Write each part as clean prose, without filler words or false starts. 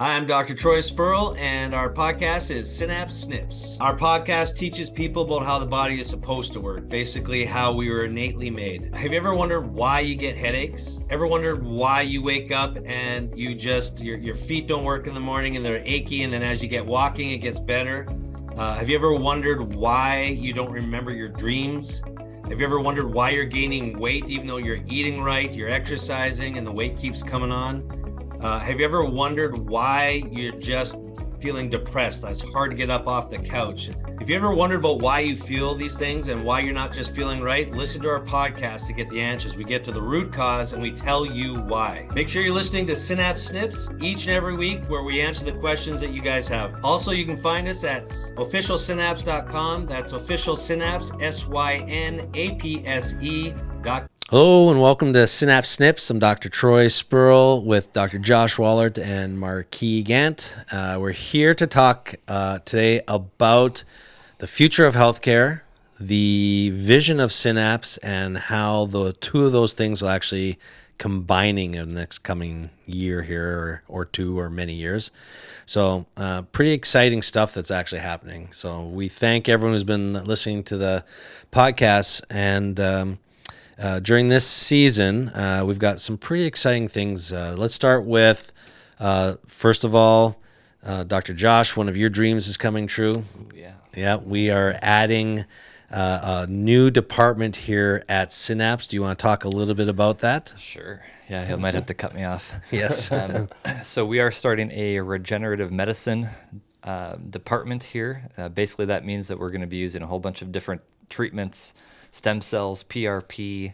I'm Dr. Troy Spurl, and our podcast is Synapse. Our podcast teaches people about how the body is supposed to work, basically how we were innately made. Have you ever wondered why you get headaches? Ever wondered why you wake up and your feet don't work in the morning and they're achy, and then as you get walking, it gets better? Have you ever wondered why you don't remember your dreams? Have you ever wondered why you're gaining weight even though you're eating right, you're exercising, and the weight keeps coming on? Have you ever wondered why you're just feeling depressed? It's hard to get up off the couch. If you ever wondered about why you feel these things and why you're not just feeling right, listen to our podcast to get the answers. We get to the root cause and we tell you why. Make sure you're listening to Synapse each and every week where we answer the questions that you guys have. Also, you can find us at officialsynapse.com. That's official Synapse, synapse.com. Hello and welcome to Synapse. I'm Dr. Troy Spurl with Dr. Josh Wallert and Marquis Gant. We're here to talk today about the future of healthcare, the vision of Synapse, and how the two of those things will actually combining in the next coming year here or two or many years. So pretty exciting stuff that's actually happening. So we thank everyone who's been listening to the podcast, and during this season, we've got some pretty exciting things. Let's start with, first of all, Dr. Josh, one of your dreams is coming true. Yeah, we are adding a new department here at Synapse. Do you want to talk a little bit about that? Sure. Yeah, he might have to cut me off. Yes. So we are starting a regenerative medicine department here. Basically, that means that we're going to be using a whole bunch of different treatments, stem cells, PRP,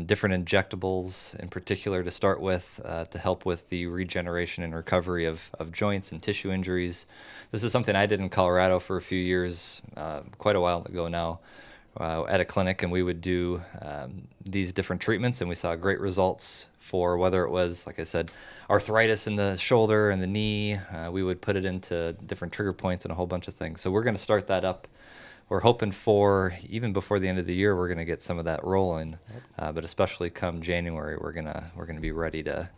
different injectables in particular to start with, to help with the regeneration and recovery of joints and tissue injuries. This is something I did in Colorado for a few years, quite a while ago now, at a clinic, and we would do these different treatments, and we saw great results for whether it was, like I said, arthritis in the shoulder and the knee. We would put it into different trigger points and a whole bunch of things. So we're going to start that up. We're hoping for, even before the end of the year, we're going to get some of that rolling. But especially come January, we're gonna be ready to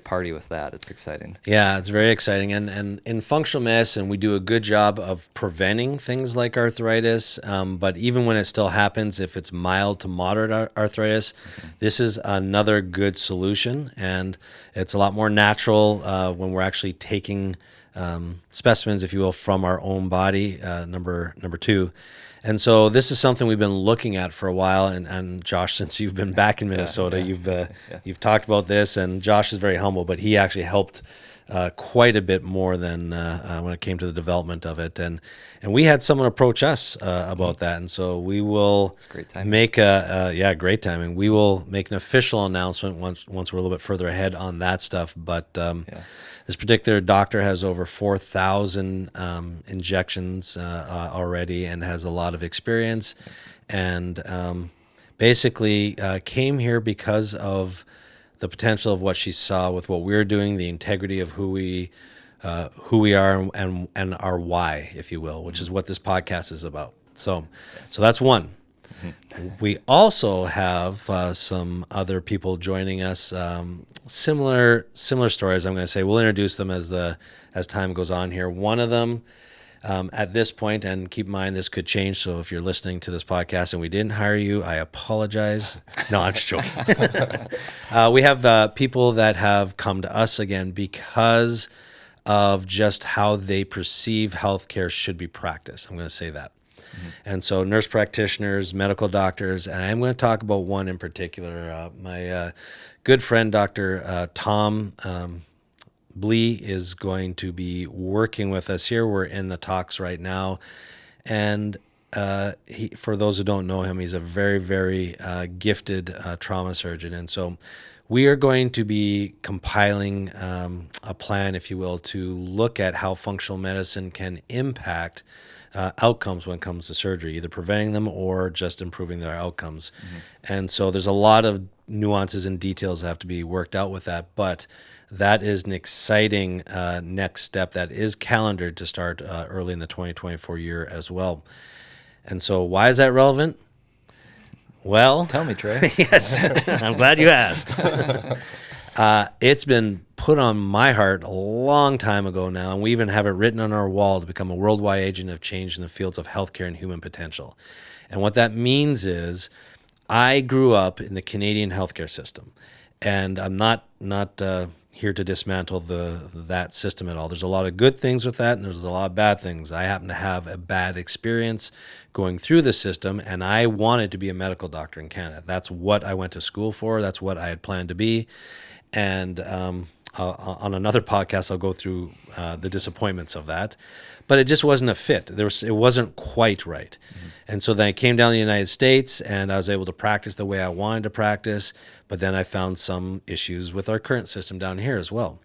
party with that. It's exciting. Yeah, it's very exciting. And in functional medicine, we do a good job of preventing things like arthritis. But even when it still happens, if it's mild to moderate arthritis, this is another good solution. And it's a lot more natural when we're actually taking specimens, if you will, from our own body, number two. And so this is something we've been looking at for a while. And Josh, since you've been back in Minnesota, you've talked about this. And Josh is very humble, but he actually helped quite a bit more than when it came to the development of it. And we had someone approach us about that. And so we will make great timing. We will make an official announcement once we're a little bit further ahead on that stuff. But this particular doctor has over 4,000 injections already and has a lot of experience, and basically came here because of the potential of what she saw with what we're doing, the integrity of who we are and our why, if you will, which is what this podcast is about. So that's one. We also have some other people joining us. Similar stories. I'm going to say we'll introduce them as time goes on here. One of them, at this point, and keep in mind this could change. So if you're listening to this podcast and we didn't hire you, I apologize. No, I'm just joking. We have people that have come to us again because of just how they perceive healthcare should be practiced. I'm going to say that. And so nurse practitioners, medical doctors, and I'm going to talk about one in particular. My good friend, Dr. Tom Blee, is going to be working with us here. We're in the talks right now. And for those who don't know him, he's a very, very gifted trauma surgeon. And so we are going to be compiling a plan, if you will, to look at how functional medicine can impact outcomes when it comes to surgery, either preventing them or just improving their outcomes. And so there's a lot of nuances and details that have to be worked out with that, but that is an exciting next step that is calendared to start early in the 2024 year as well. And so why is that relevant? Well, tell me, Trey. Yes, I'm glad you asked. It's been put on my heart a long time ago now, and we even have it written on our wall to become a worldwide agent of change in the fields of healthcare and human potential. And what that means is I grew up in the Canadian healthcare system, and I'm not here to dismantle that system at all. There's a lot of good things with that, and there's a lot of bad things. I happen to have a bad experience going through the system, and I wanted to be a medical doctor in Canada. That's what I went to school for. That's what I had planned to be. And on another podcast, I'll go through the disappointments of that. But it just wasn't a fit. It wasn't quite right. Mm-hmm. And so then I came down to the United States, and I was able to practice the way I wanted to practice. But then I found some issues with our current system down here as well.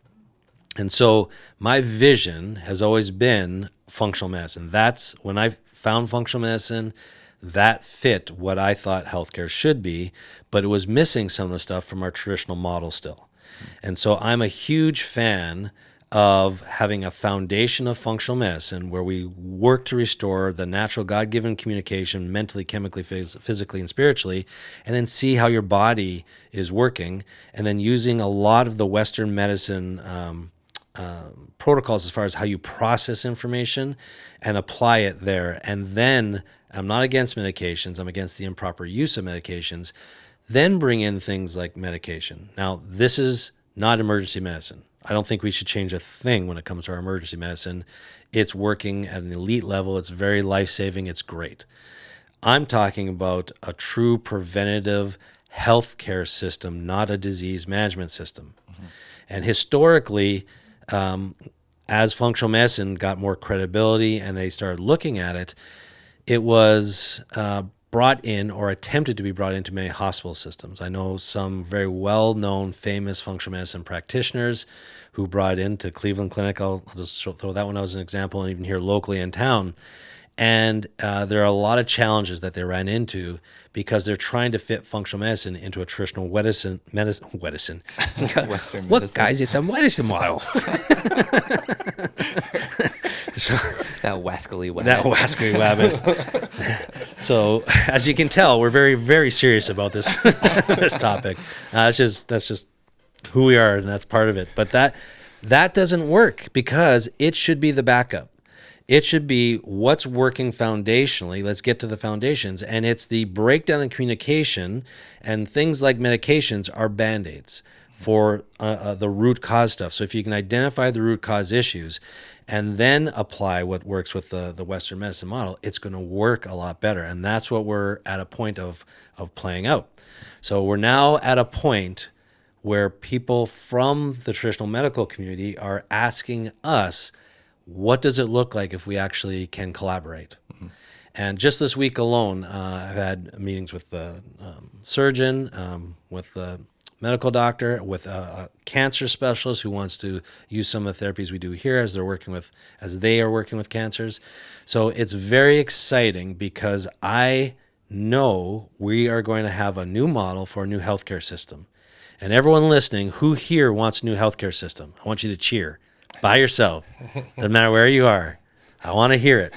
And so my vision has always been functional medicine. That's when I found functional medicine, that fit what I thought healthcare should be, but it was missing some of the stuff from our traditional model still. And so I'm a huge fan of having a foundation of functional medicine where we work to restore the natural God-given communication mentally, chemically, physically, and spiritually, and then see how your body is working, and then using a lot of the Western medicine protocols as far as how you process information and apply it there. And then I'm not against medications. I'm against the improper use of medications. Then bring in things like medication. Now, this is not emergency medicine. I don't think we should change a thing when it comes to our emergency medicine. It's working at an elite level. It's very life-saving. It's great. I'm talking about a true preventative healthcare system, not a disease management system. Mm-hmm. And historically, as functional medicine got more credibility and they started looking at it, it was brought in or attempted to be brought into many hospital systems. I know some very well-known, famous functional medicine practitioners who brought into Cleveland Clinic. I'll just throw that one out as an example, and even here locally in town. And there are a lot of challenges that they ran into because they're trying to fit functional medicine into a traditional medicine. Western Look, medicine. guys, it's a medicine model. So, That wascally wabbit. that wascally wabbit. So, as you can tell, we're very, very serious about this this topic. That's just who we are, and that's part of it. But that doesn't work because it should be the backup. It should be what's working foundationally. Let's get to the foundations. And it's the breakdown in communication, and things like medications are Band-Aids for the root cause stuff. So if you can identify the root cause issues and then apply what works with the Western medicine model, it's going to work a lot better. And that's what we're at a point of playing out. So we're now at a point where people from the traditional medical community are asking us, what does it look like if we actually can collaborate? Mm-hmm. And just this week alone, I've had meetings with the surgeon, with the medical doctor, with a cancer specialist who wants to use some of the therapies we do here as they are working with cancers. So it's very exciting because I know we are going to have a new model for a new healthcare system. And everyone listening, who here wants a new healthcare system? I want you to cheer by yourself. Doesn't matter where you are. I want to hear it,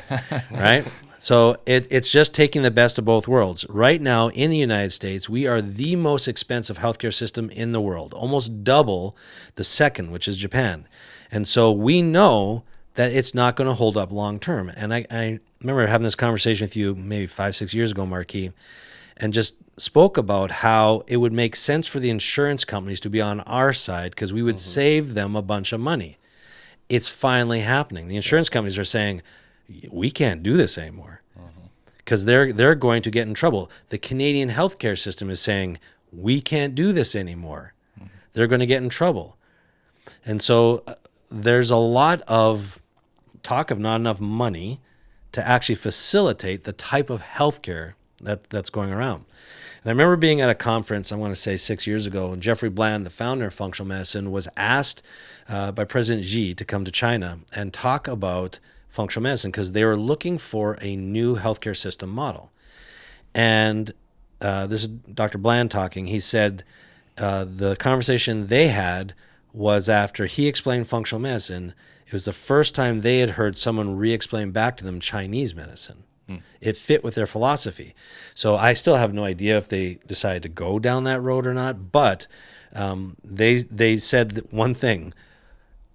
right? So it's just taking the best of both worlds. Right now in the United States, we are the most expensive healthcare system in the world, almost double the second, which is Japan. And so we know that it's not going to hold up long term. And I remember having this conversation with you maybe 5-6 years ago, Marquis, and just spoke about how it would make sense for the insurance companies to be on our side because we would save them a bunch of money. It's finally happening. The insurance companies are saying, we can't do this anymore because they're going to get in trouble. The Canadian healthcare system is saying, we can't do this anymore. They're going to get in trouble. And so there's a lot of talk of not enough money to actually facilitate the type of healthcare that's going around. And I remember being at a conference, I want to say 6 years ago, and Jeffrey Bland, the founder of functional medicine, was asked by President Xi to come to China and talk about functional medicine because they were looking for a new healthcare system model. And this is Dr. Bland talking. He said the conversation they had was after he explained functional medicine. It was the first time they had heard someone re-explain back to them Chinese medicine. It fit with their philosophy. So I still have no idea if they decided to go down that road or not, but they said one thing: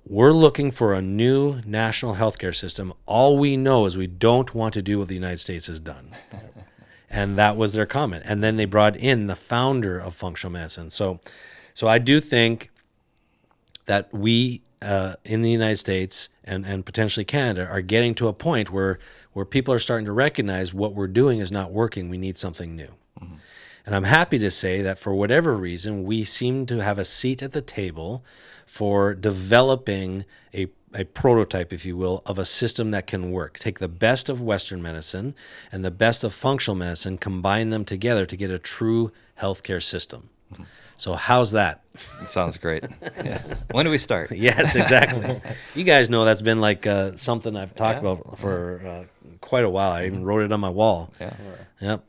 we're looking for a new national healthcare system. All we know is we don't want to do what the United States has done. And that was their comment. And then they brought in the founder of functional medicine. So I do think that we in the United States and potentially Canada are getting to a point where people are starting to recognize what we're doing is not working. We need something new. And I'm happy to say that for whatever reason, we seem to have a seat at the table for developing a prototype, if you will, of a system that can work. Take the best of Western medicine and the best of functional medicine, combine them together to get a true healthcare system. So how's that? It sounds great. Yeah. When do we start? Yes, exactly. You guys know that's been like something I've talked about for quite a while. I even wrote it on my wall. Yeah. Yep.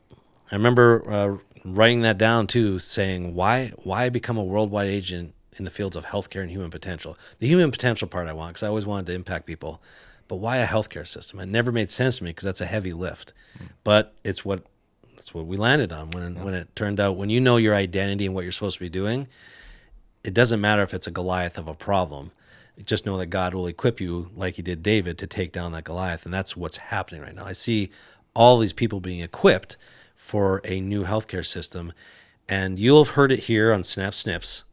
I remember writing that down too, saying why become a worldwide agent in the fields of healthcare and human potential. The human potential part I want, because I always wanted to impact people, but why a healthcare system? It never made sense to me because that's a heavy lift. But it's what we landed on when it turned out, when you know your identity and what you're supposed to be doing, it doesn't matter if it's a Goliath of a problem. Just know that God will equip you, like he did David, to take down that Goliath. And that's what's happening right now. I see all these people being equipped for a new healthcare system. And you'll have heard it here on Synapse Snips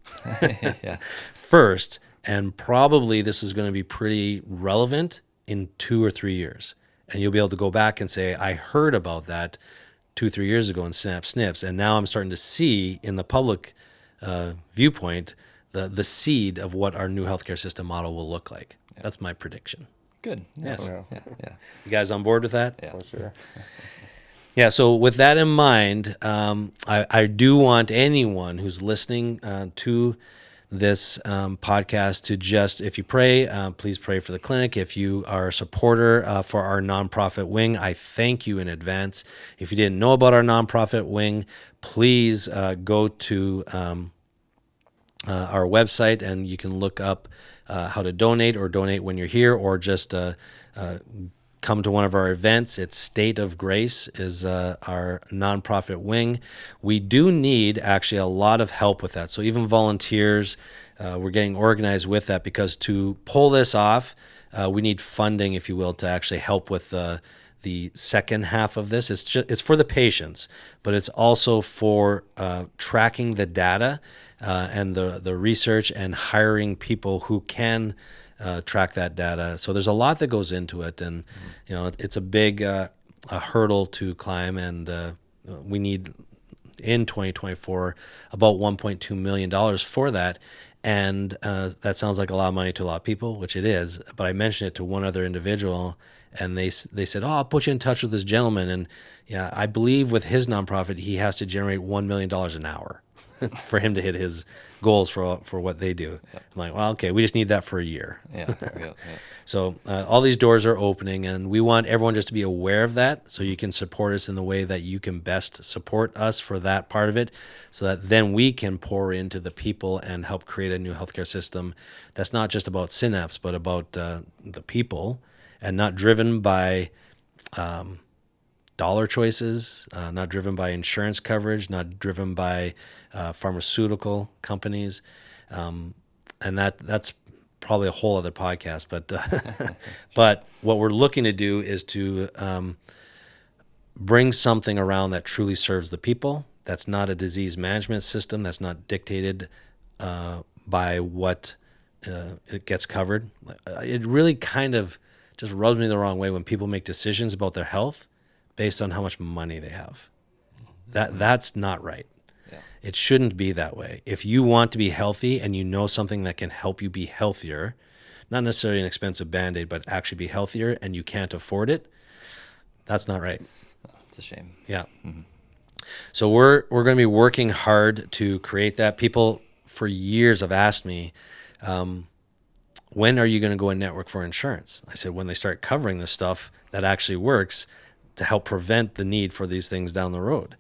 Yeah. first. And probably this is going to be pretty relevant in 2 or 3 years. And you'll be able to go back and say, I heard about that 2-3 years ago in Synapse Snips. And now I'm starting to see in the public viewpoint the seed of what our new healthcare system model will look like. Yeah. That's my prediction. Good. Yes. Yeah. You guys on board with that? Yeah. For sure. Yeah, so with that in mind, I do want anyone who's listening to this podcast to just, if you pray, please pray for the clinic. If you are a supporter for our nonprofit wing, I thank you in advance. If you didn't know about our nonprofit wing, please go to our website and you can look up how to donate or donate when you're here, or just come to one of our events. It's State of Grace is our nonprofit wing. We do need actually a lot of help with that. So even volunteers, we're getting organized with that, because to pull this off, we need funding, if you will, to actually help with the second half of this. It's for the patients, but it's also for tracking the data and the research and hiring people who can track that data. So there's a lot that goes into it, and it's a big a hurdle to climb, and we need in 2024 about $1.2 million for that. And that sounds like a lot of money to a lot of people, which it is. But I mentioned it to one other individual, and they said, "Oh, I'll put you in touch with this gentleman." And yeah, I believe with his nonprofit, he has to generate $1 million an hour for him to hit his goals for what they do. Yep. I'm like, well, okay, we just need that for a year. Yeah. So all these doors are opening, and we want everyone just to be aware of that, so you can support us in the way that you can best support us for that part of it, so that then we can pour into the people and help create a new healthcare system that's not just about Synapse, but about the people, and not driven by dollar choices, not driven by insurance coverage, not driven by pharmaceutical companies, and that's probably a whole other podcast. But what we're looking to do is to bring something around that truly serves the people. That's not a disease management system. That's not dictated by what it gets covered. It really kind of just rubs me the wrong way when people make decisions about their health based on how much money they have. That's not right. Yeah. It shouldn't be that way. If you want to be healthy and you know something that can help you be healthier, not necessarily an expensive Band-Aid, but actually be healthier, and you can't afford it, that's not right. Oh, it's a shame. Yeah. Mm-hmm. So we're going to be working hard to create that. People for years have asked me, when are you going to go and network for insurance? I said, when they start covering the stuff that actually works to help prevent the need for these things down the road.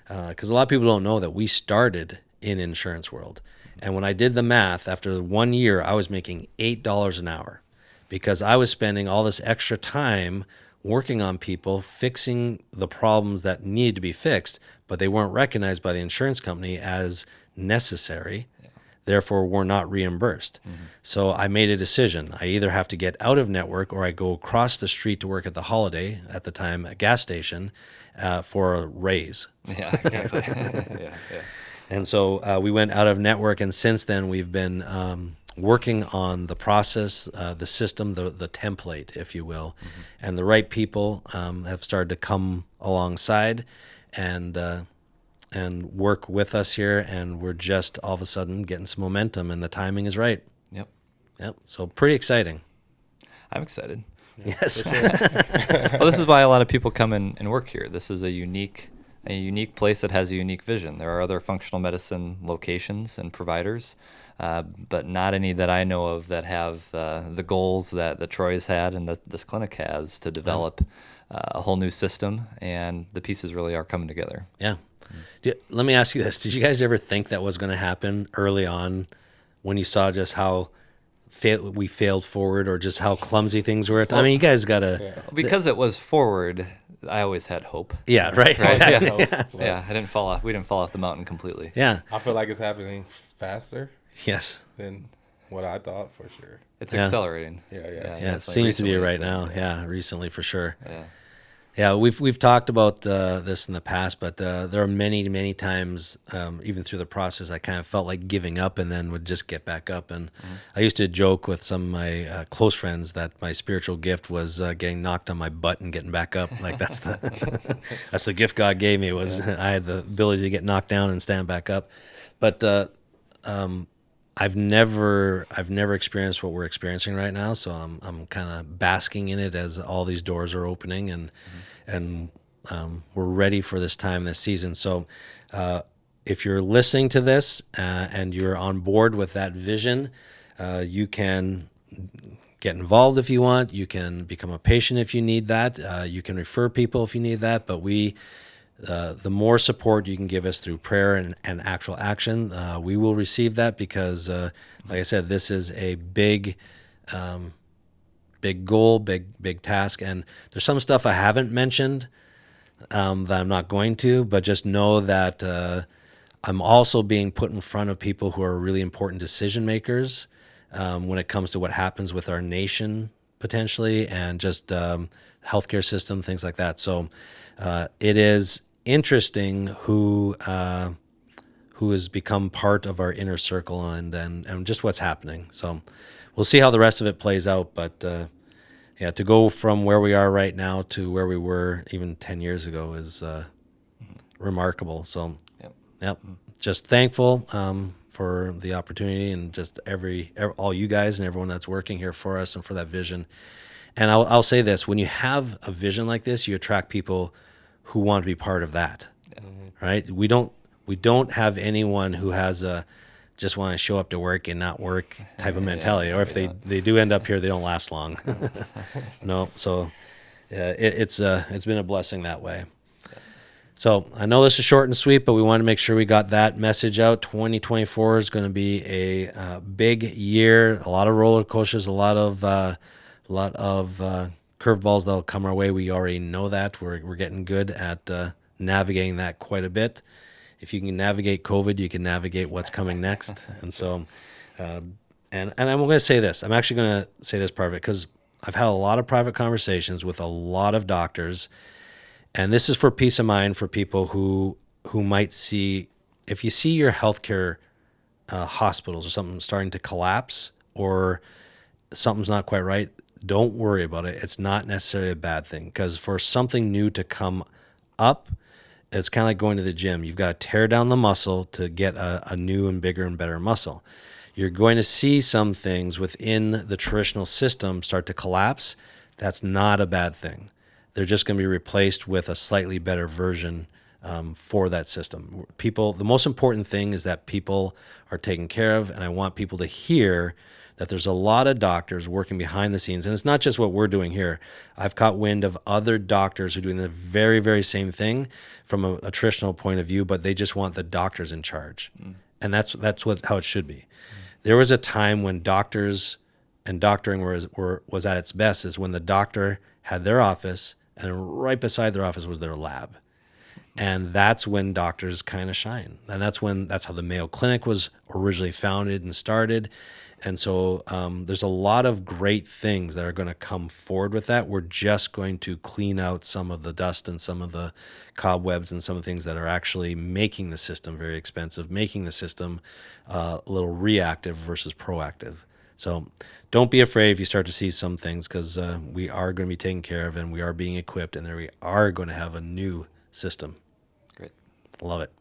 Because a lot of people don't know that we started in insurance world. And when I did the math, after 1 year, I was making $8 an hour, because I was spending all this extra time working on people, fixing the problems that needed to be fixed, but they weren't recognized by the insurance company as necessary. Therefore, we're not reimbursed. So I made a decision. I either have to get out of network or I go across the street to work at the Holiday, at the time, a gas station, for a raise. Yeah, exactly. Yeah. And so we went out of network, and since then we've been working on the process, the system, the template, if you will, and the right people have started to come alongside and work with us here, and we're just all of a sudden getting some momentum, and the timing is right. Yep. So pretty exciting. I'm excited. Yes. Well, this is why a lot of people come in and work here. This is a unique place that has a unique vision. There are other functional medicine locations and providers, but not any that I know of that have the goals that Troy's had and that this clinic has to develop a whole new system, and the pieces really are coming together. Yeah. Let me ask you this. Did you guys ever think that was going to happen early on when you saw just how we failed forward, or just how clumsy things were? I mean, you guys got to... Because it was forward, I always had hope. Yeah, right? Exactly. Yeah, I didn't fall off. We didn't fall off the mountain completely. Yeah. I feel like it's happening faster Yes. than what I thought, for sure. It's accelerating. Yeah. Yeah, it definitely. seems to be Recently right it's been, now. Yeah, recently for sure. Yeah. Yeah, we've talked about this in the past, but there are many times, even through the process, I kind of felt like giving up and then would just get back up. And I used to joke with some of my close friends that my spiritual gift was getting knocked on my butt and getting back up. Like that's the gift God gave me, was I had the ability to get knocked down and stand back up. But I've never experienced what we're experiencing right now, so I'm kind of basking in it as all these doors are opening, and we're ready for this time, this season. So if you're listening to this and you're on board with that vision, you can get involved if you want. You can become a patient if you need that. You can refer people if you need that. But the more support you can give us through prayer and actual action, we will receive that, because, like I said, this is a big goal, big task. And there's some stuff I haven't mentioned that I'm not going to, but just know that I'm also being put in front of people who are really important decision makers when it comes to what happens with our nation potentially, and just healthcare system, things like that. So it is interesting who has become part of our inner circle and just what's happening. So we'll see how the rest of it plays out. But to go from where we are right now to where we were even 10 years ago is remarkable. So yep. Just thankful for the opportunity, and just all you guys and everyone that's working here for us and for that vision. And I'll say this: when you have a vision like this, you attract people who want to be part of that, right? We don't have anyone who has a just want to show up to work and not work type of mentality. Or if they do end up here, they don't last long. No, so it's been a blessing that way. So I know this is short and sweet, but we want to make sure we got that message out. 2024 is going to be a big year, a lot of roller coasters, a lot of curveballs that'll come our way. We already know that. We're getting good at navigating that quite a bit. If you can navigate COVID, you can navigate what's coming next. And so, and I'm going to say this. I'm actually going to say this part of it, because I've had a lot of private conversations with a lot of doctors, and this is for peace of mind for people who might see, if you see your healthcare hospitals or something starting to collapse, or something's not quite right, don't worry about it. It's not necessarily a bad thing, because for something new to come up, it's kind of like going to the gym. You've got to tear down the muscle to get a new and bigger and better muscle. You're going to see some things within the traditional system start to collapse. That's not a bad thing. They're just going to be replaced with a slightly better version for that system. The most important thing is that people are taken care of, and I want people to hear that there's a lot of doctors working behind the scenes. And it's not just what we're doing here. I've caught wind of other doctors who are doing the very, very same thing from a traditional point of view, but they just want the doctors in charge. And that's how it should be. There was a time when doctors and doctoring was at its best is when the doctor had their office, and right beside their office was their lab. And that's when doctors kind of shine. And that's how the Mayo Clinic was originally founded and started. And so there's a lot of great things that are going to come forward with that. We're just going to clean out some of the dust and some of the cobwebs and some of the things that are actually making the system very expensive, making the system a little reactive versus proactive. So don't be afraid if you start to see some things, because we are going to be taken care of and we are being equipped, and there we are going to have a new system. Great. Love it.